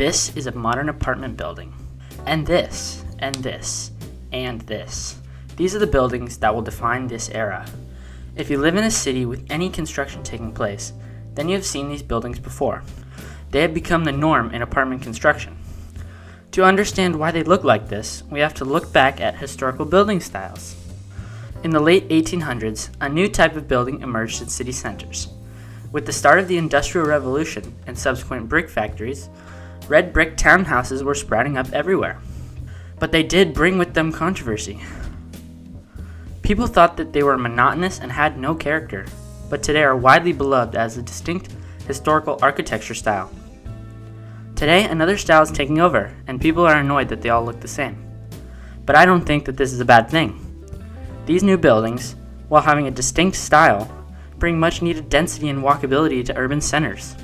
This is a modern apartment building. And this, and this, and this. These are the buildings that will define this era. If you live in a city with any construction taking place, then you have seen these buildings before. They have become the norm in apartment construction. To understand why they look like this, we have to look back at historical building styles. In the late 1800s, a new type of building emerged in city centers. With the start of the Industrial Revolution and subsequent brick factories, red brick townhouses were sprouting up everywhere. But they did bring with them controversy. People thought that they were monotonous and had no character, but today are widely beloved as a distinct historical architecture style. Today, another style is taking over, and people are annoyed that they all look the same. But I don't think that this is a bad thing. These new buildings, while having a distinct style, bring much needed density and walkability to urban centers.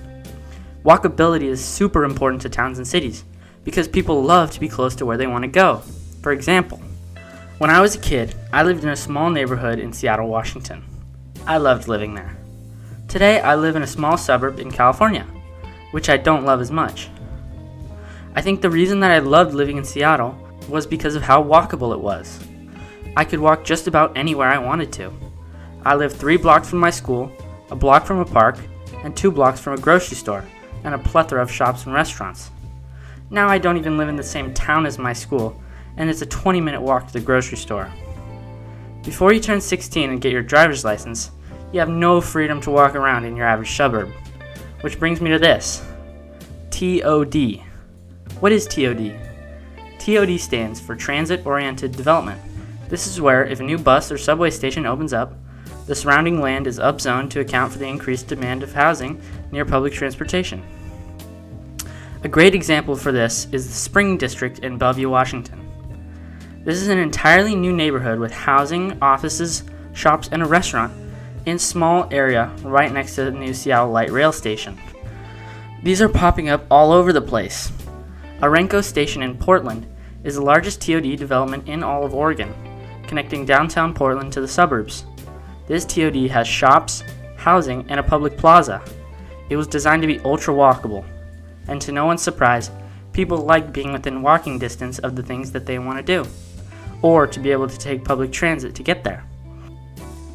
Walkability is super important to towns and cities because people love to be close to where they want to go. For example, when I was a kid, I lived in a small neighborhood in Seattle, Washington. I loved living there. Today, I live in a small suburb in California, which I don't love as much. I think the reason that I loved living in Seattle was because of how walkable it was. I could walk just about anywhere I wanted to. I lived 3 blocks from my school, a block from a park, and 2 blocks from a grocery store, and a plethora of shops and restaurants. Now I don't even live in the same town as my school, and it's a 20-minute walk to the grocery store. Before you turn 16 and get your driver's license, you have no freedom to walk around in your average suburb. Which brings me to this. TOD. What is TOD? TOD stands for Transit-Oriented Development. This is where, if a new bus or subway station opens up, the surrounding land is upzoned to account for the increased demand of housing near public transportation. A great example for this is the Spring District in Bellevue, Washington. This is an entirely new neighborhood with housing, offices, shops, and a restaurant in a small area right next to the new Seattle Light Rail station. These are popping up all over the place. Orenco Station in Portland is the largest TOD development in all of Oregon, connecting downtown Portland to the suburbs. This TOD has shops, housing, and a public plaza. It was designed to be ultra walkable, and to no one's surprise, people like being within walking distance of the things that they want to do, or to be able to take public transit to get there.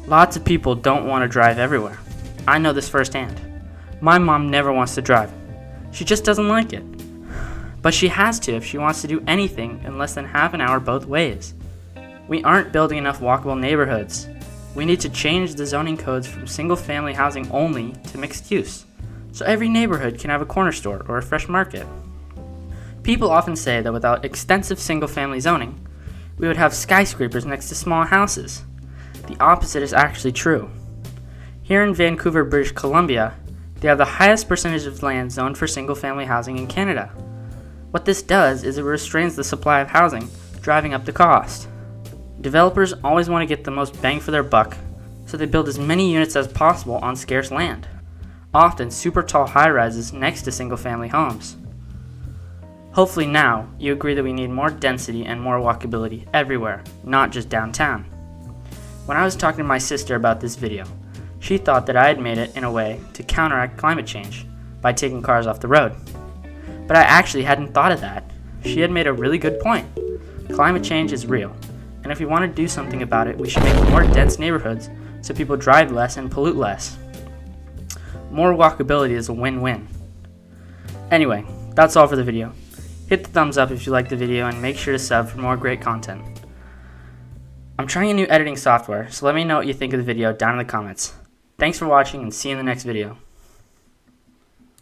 Lots of people don't want to drive everywhere. I know this firsthand. My mom never wants to drive. She just doesn't like it. But she has to if she wants to do anything in less than half an hour both ways. We aren't building enough walkable neighborhoods. We need to change the zoning codes from single-family housing only to mixed use, so every neighborhood can have a corner store or a fresh market. People often say that without extensive single-family zoning, we would have skyscrapers next to small houses. The opposite is actually true. Here in Vancouver, British Columbia, they have the highest percentage of land zoned for single-family housing in Canada. What this does is it restrains the supply of housing, driving up the cost. Developers always want to get the most bang for their buck, so they build as many units as possible on scarce land, often super tall high-rises next to single-family homes. Hopefully now, you agree that we need more density and more walkability everywhere, not just downtown. When I was talking to my sister about this video, she thought that I had made it in a way to counteract climate change by taking cars off the road. But I actually hadn't thought of that. She had made a really good point. Climate change is real, and if we want to do something about it, we should make more dense neighborhoods so people drive less and pollute less. More walkability is a win-win. Anyway, that's all for the video. Hit the thumbs up if you liked the video and make sure to sub for more great content. I'm trying a new editing software, so let me know what you think of the video down in the comments. Thanks for watching and see you in the next video.